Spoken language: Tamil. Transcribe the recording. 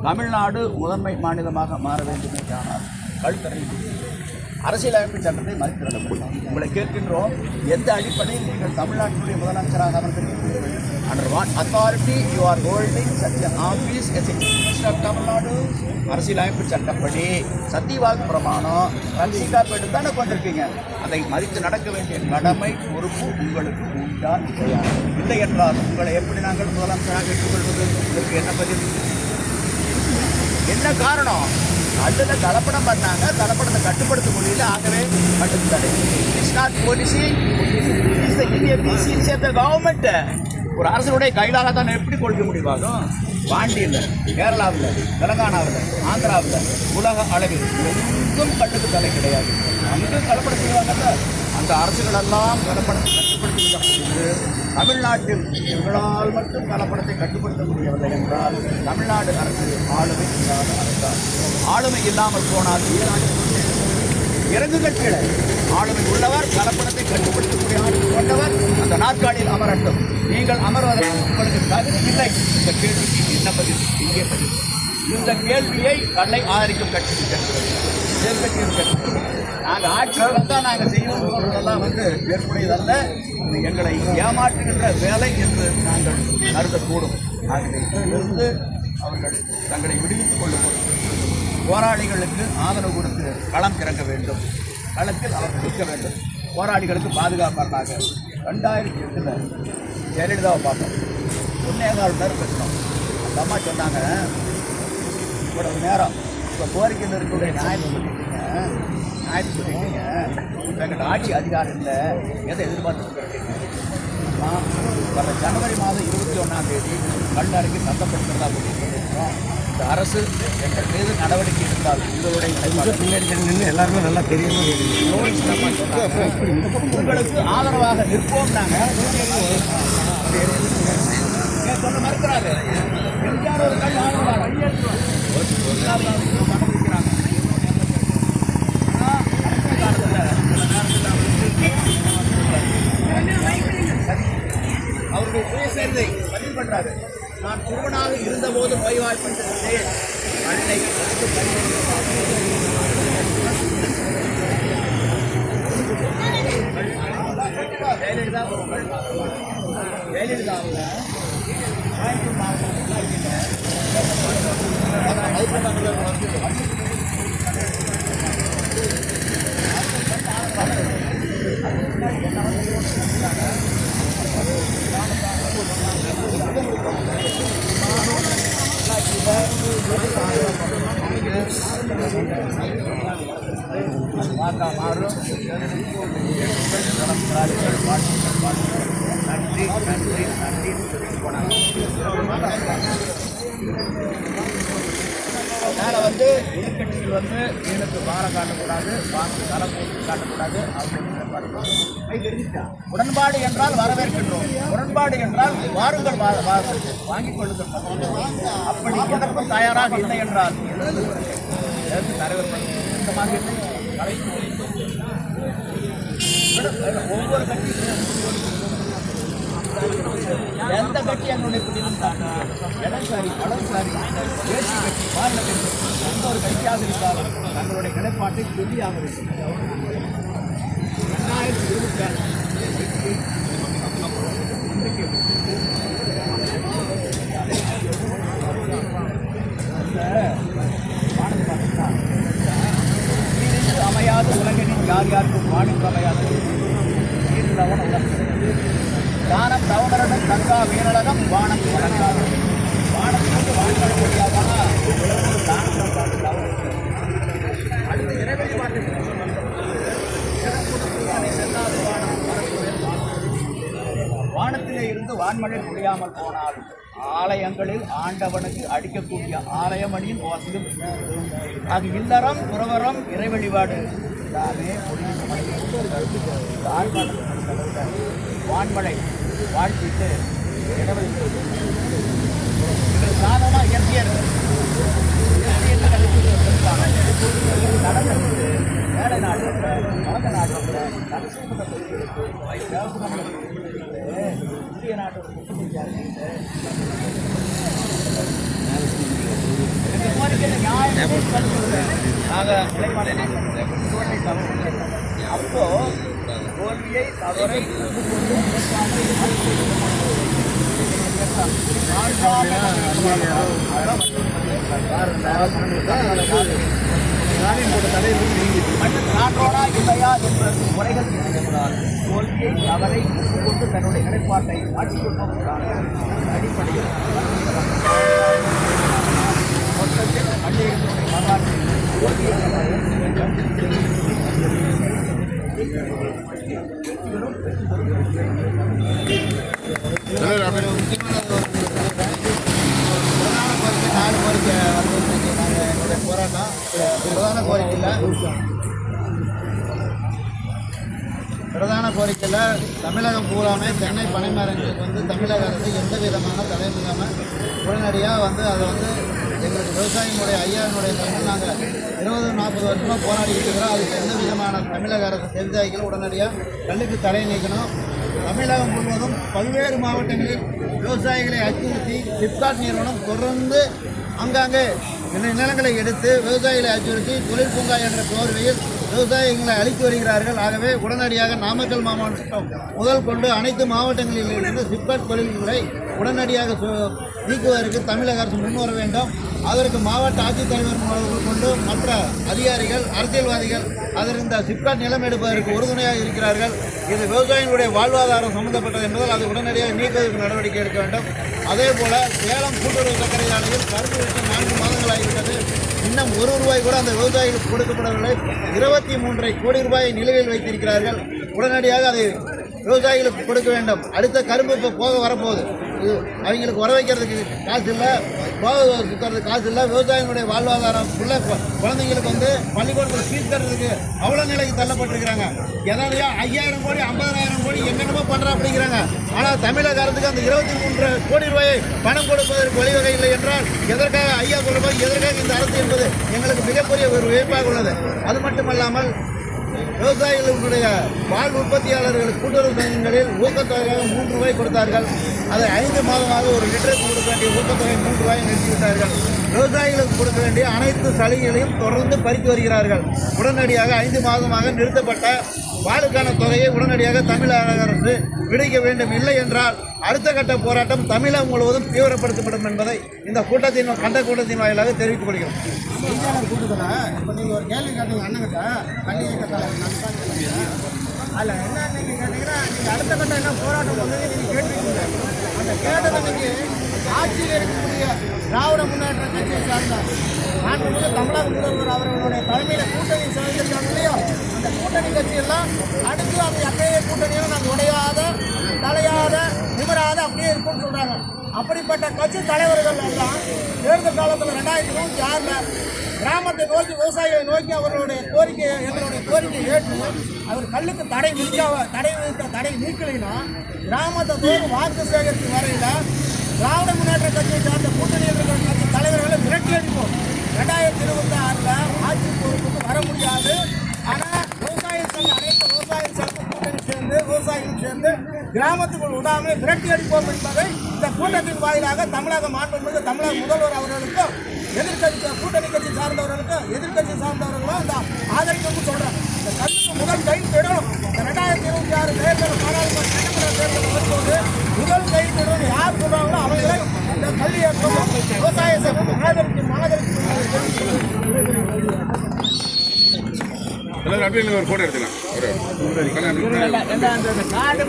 தமிழ்நாடு முதன்மை மாநிலமாக மாற வேண்டுமே ஆனால் கழுத்தறை அரசியலமைப்பு சட்டத்தை மதிப்பிட வேண்டும். உங்களை கேட்கின்றோம், எந்த அடிப்படையில் நீங்கள் தமிழ்நாட்டினுடைய முதலமைச்சராக அமர்ந்திருக்கிறீர்கள்? Under what authority you are holding such an office as a Chief Minister of Tamil Nadu? அரசியலமைப்பு சட்டப்படி சத்தியவாக்கு பிரமாணம் ரட்சிக்காப்பட்டு தானே கொண்டிருக்கீங்க. அதை மதித்து நடக்க வேண்டிய கடமை பொறுப்பு உங்களுக்கு உண்டா இல்லையா? இல்லை என்றால் உங்களை எப்படி நாங்கள் முதலமைச்சராக ஏற்றுக்கொள்வது? இதற்கு என்ன பதில்? என்ன காரணம்? அதில் கலப்படம் பண்ணாங்க, கலப்படத்தை கட்டுப்படுத்த முடியல, ஆகவே கட்டுத்தடை. It's not policy, it's the inefficiency of the government. ஒரு அரசனுடைய கையிலாக தான் எப்படி கொள்க முடிவாகும்? பாண்டியில், கேரளாவில், தெலங்கானாவில், ஆந்திராவில், உலக அளவில் எங்கும் கட்டுக்கு தலை கிடையாது. அங்கும் கலப்படம் செய்வாங்கல்ல, அந்த அரசுகளெல்லாம் கலப்படத்தை கட்டுப்படுத்தி தமிழ்நாட்டில் இவர்களால் மட்டும் கலப்படத்தை கட்டுப்படுத்த முடியவில்லை என்றால் தமிழ்நாடு அரசு ஆளுமை இல்லாத அரசால். ஆளுமை இல்லாமல் போனால் இறங்குகள் கீழே ஆளுமை உள்ளவர் கலப்படத்தை கட்டுப்படுத்தக்கூடிய ஆளுமை கொண்டவர் அந்த நாற்காலியில் அமரட்டும். நீங்கள் அமர்வதற்கு உங்களுக்கு தகுதி இல்லை. இந்த கேள்விக்கு என்ன பதில்? இங்கே பதில். இந்த கேள்வியை கண்ணை ஆதரிக்கும் கட்சி நாங்கள் ஆட்சியில் வந்தால் நாங்கள் செய்வோம் ஏற்புடையதல்ல. எங்களை ஏமாற்றுகின்ற வேலை என்று நாங்கள் கருதக்கூடும். ஆகவே இதிலிருந்து அவர்கள் தங்களை விடுவித்துக் கொள்ளும் போராளிகளுக்கு ஆதரவு கொடுத்து களம் இறங்க வேண்டும். களத்தில் அவர்கள் நிற்க வேண்டும். போராளிகளுக்கு பாதுகாப்பாக 2008 ஜெயலலிதாவை பார்த்தோம். 1.25 மணி நேரம் பேசணும். அந்த அம்மா சொன்னாங்க, இவ்வளவு நேரம் இப்போ கோரிக்கையில் இருக்கக்கூடிய நியாயத்தை சொல்லிட்டீங்க, எங்கிட்ட ஆட்சி அதிகாரம் இல்லை, எதை எதிர்பார்த்து இருக்கீங்க? வர ஜனவரி மாதம் 21ஆம் தேதி கல்லறைக்கு சந்தப்படுத்துறதா சொல்லியிருக்கோம். இந்த அரசு எங்கள் மீது நடவடிக்கை எடுத்தால் உங்களுடைய பின்னாடி நின்று எல்லாருமே நல்லா தெரியும். உங்களுக்கு ஆதரவாக நிற்போம். நாங்கள் சொல்ல மறுக்கிறாங்க. எங்கேயாவது ஒரு கல் ஆதரவாக அவருடைய சுயசரிதை பதிவு பண்றாரு. நான் குருவனாக இருந்தபோது நோய்வாய்ப்பட்டிருந்தேன். அன்னை ஜெயலலிதாவில் கோயம்புத்தூர் மாவட்டத்தில் மாறும். நன்றி நன்றி நன்றி போனாங்க. அதனால் எதிர்கட்சிகள் எனக்கு பாரம் காட்டக்கூடாது, தரம் காட்டக்கூடாது. உடன்பாடு என்றால் வரவேற்கின்றோம். உடன்பாடு என்றால் வாருங்கள், வாங்கிக் கொள்ளுங்கள். அப்படி எதற்கும் தயாராக இல்லை என்றால் தலைவர் ஒவ்வொரு கட்சியும் எந்த கட்சி எங்களுடைய இடம்சாரி கடல்சாரி தேசிய கட்சி மாநில கட்சி எந்த ஒரு கட்சியாக இருந்தாலும் தங்களுடைய நிலைப்பாட்டை சொல்லியாக வேண்டும். 2020 அமையாத உலகனின் யார் யாருக்கும் வாணிப்பு அமையாது. தானம் தவமரணம் தங்கா வீரலகம் வானம் வழங்காது. வானத்திற்கு வாழ்க்கை முடியாதா அடுத்த இறைவெளி வானத்திலே இருந்து வான்மழை முடியாமல் போனால் ஆலயங்களில் ஆண்டவனுக்கு அடிக்கக்கூடிய ஆலயமணியின் வாசலும் ஆக இல்லறம் புறவரம் இறை வழிபாடு எல்லாமே வான்மழை வாழ்த்திட்டு சாதமாக இயற்கையாக நடந்து வேலை நாட்டில் வழக்க நாட்டில் நரசிம்ம இந்திய நாட்டோட நாங்கள் நிலைப்பாடு என்ன சொல்றோம்? தோல்வி தவறு. அப்போ தோல்வியை தவறை நாட்டோடா இல்லையா என்ற முறைகள் இருக்கிறார். தோல்வியை தவறை கொண்டு தன்னுடைய நிலைப்பாட்டை மாற்றிக்கொண்டிருக்கிறார். அடிப்படையில் மொத்தத்தில் பள்ளிகளுடைய வரலாற்றில் தோல்வியை பிரதான கோரிக்கையில் தமிழகம் பூராமே தென்னை பனைமரங்களுக்கு வந்து தமிழக அரசு எந்த விதமான தலைமையில்லாமல் உடனடியாக அதை எங்களுக்கு விவசாயிகளுடைய ஐயாவினுடைய தலைமையில் நாங்கள் 20-40 வருஷமாக போராடிக்கிட்டு இருக்கிறோம். அதுக்கு எந்த விதமான தமிழக அரசு விவசாயிகள் உடனடியாக கல்லுக்கு தடை நீக்கணும். தமிழகம் முழுவதும் பல்வேறு மாவட்டங்களில் விவசாயிகளை அச்சுறுத்தி சிப்காட் நிறுவனம் தொடர்ந்து அங்காங்கே நிலங்களை எடுத்து விவசாயிகளை அச்சுறுத்தி தொழில் பூங்கா என்ற போர்வையில் விவசாயிகளை அழித்து வருகிறார்கள். ஆகவே உடனடியாக நாமக்கல் மாவட்டம் முதல் கொண்டு அனைத்து மாவட்டங்களில் இருந்து சிப்காட் தொழில்களை உடனடியாக நீக்குவதற்கு தமிழக அரசு முன்வர வேண்டும். அதற்கு மாவட்ட ஆட்சித்தலைவர் முதல் கொண்டு மற்ற அதிகாரிகள் அரசியல்வாதிகள் இந்த சிப்காட் நிலம் எடுப்பதற்கு உறுதுணையாக இருக்கிறார்கள். இது விவசாயிகளுடைய வாழ்வாதாரம் சம்பந்தப்பட்டது என்பதால் அதை உடனடியாக நீக்குவதற்கு நடவடிக்கை எடுக்க வேண்டும். அதே போல சேலம் கூட்டுறவு சர்க்கரை ஆலையில் கருத்து வெட்டி 4 மாதங்கள் ஆகிவிட்டது. இன்னும் ₹1 கூட அந்த விவசாயிகளுக்கு கொடுக்கப்படவில்லை. 23 கோடி ரூபாயை நிலுவையில் வைத்திருக்கிறார்கள். உடனடியாக அதை விவசாயிகளுக்கு கொடுக்க வேண்டும். அடுத்த கரும்பு இப்போ போக வரப்போகுது. அவங்களுக்கு வர வைக்கிறதுக்கு காசு இல்லை, போக சுற்றுறதுக்கு காசு இல்லை. விவசாயிகளுடைய வாழ்வாதாரம் உள்ள குழந்தைங்களுக்கு பள்ளிக்கூடத்தில் ஃபீஸ் தர்றதுக்கு அவ்வளோ நிலைக்கு தள்ளப்பட்டிருக்கிறாங்க. எதாலையா 5000 கோடி 50,000 கோடி என்னென்னமோ பண்ணுறா அப்படிங்கிறாங்க. ஆனால் தமிழக அரசுக்கு அந்த 23 கோடி ரூபாயை பணம் கொடுப்பதற்கு வழிவகை இல்லை என்றால் எதற்காக ஐயா சொல்லும்போது எதற்காக இந்த அரசு என்பது எங்களுக்கு மிகப்பெரிய ஒரு வியப்பாக உள்ளது. அது மட்டுமல்லாமல் விவசாயிகளுடைய பால் உற்பத்தியாளர்கள் கூட்டுறவு சங்கங்களில் ஊக்கத்தொகையாக ₹3 கொடுத்தார்கள். அதை 5 மாதமாக ஒரு லிட்டருக்கு கொடுக்க வேண்டிய ஊக்கத்தொகை ₹3 நிறுத்திவிட்டார்கள். விவசாயிகளுக்கு கொடுக்க வேண்டிய அனைத்து சலுகைகளையும் தொடர்ந்து பறித்து வருகிறார்கள். உடனடியாக 5 மாதமாக நிறுத்தப்பட்ட பாலுக்கான தொகையை உடனடியாக தமிழக அரசு விடுவிக்க வேண்டும். இல்லை என்றால் அடுத்த கட்ட போராட்டம் தமிழகம் முழுவதும் தீவிரப்படுத்தப்படும் என்பதை இந்த கூட்டத்தின் வாயிலாக தெரிவித்துக் கொள்கிறோம். செய்தியாளர் கூட்டத்தில் இப்போ நீங்கள் ஒரு கேள்வி கேட்டீங்க அண்ணங்கிட்ட பள்ளி இயக்க தலைவர் அதில் என்ன நீங்கள் கேட்டீங்கன்னா நீங்கள் அடுத்த கட்டம் என்ன போராட்டம் பண்ணி நீங்கள் கேட்டுருக்கீங்க. அந்த கேட்டதை நீங்கள் ஆட்சியில் இருக்கக்கூடிய திராவிட முன்னேற்ற கட்சியை சார்ந்த மாண்புமிகு தமிழக முதல்வர் அவர்களுடைய தலைமையில் கூட்டணி சேர்ந்திருக்காங்க இல்லையோ, அந்த கூட்டணி கட்சியெல்லாம் அடுத்து அந்த அப்பைய கூட்டணியும் நாங்கள் உடையாத தலையாத நிமிராத அப்படியே இருக்கும்னு சொல்கிறாங்க. அப்படிப்பட்ட கட்சி தலைவர்கள் எல்லாம் தேர்தல் காலத்தில் 2026 கிராமத்தை நோக்கி விவசாயிகளை நோக்கி எங்களுடைய கோரிக்கையை ஏற்று அவர் கல்லுக்கு தடை நீக்கலைன்னா கிராமத்தை தோறும் வாக்கு சேகரித்து வரையில் திராவிட முன்னேற்ற கட்சியை சார்ந்த கூட்டணி கட்சி தலைவர்களை விரட்டி அடிப்போம். 2026 ஆட்சி பொறுப்புக்கு வர முடியாது. ஆனால் அனைத்து விவசாய சங்க கூட்டணி விவசாயிகள் சேர்ந்து கிராமத்துக்குள் விடாமல் விரட்டி அடிப்போம் என்பதை இந்த கூட்டத்தின் வாயிலாக தமிழக மாண்புமிகு தமிழக முதல்வர் அவர்களுக்கும் கூட்டணி கட்சி சார்ந்தவர்களுக்கும் எதிர்கட்சி சார்ந்தவர்களும் அந்த ஆதரிக்கணும்னு சொல்றாங்க. இந்த கல்விக்கு முதல் கைதிடணும். இந்த 2026 தேர்தல் பாராளுமன்ற சட்டமன்ற தேர்தல் வரும்போது முதல் கைதிடணும் யார் சொல்றாங்களோ அவர்களை இந்த கல்வி விவசாய சங்கம் ஆதரிக்கும் எல்லாரும் ஒரு போட்டோ எடுத்துக்கலாம். கார்டு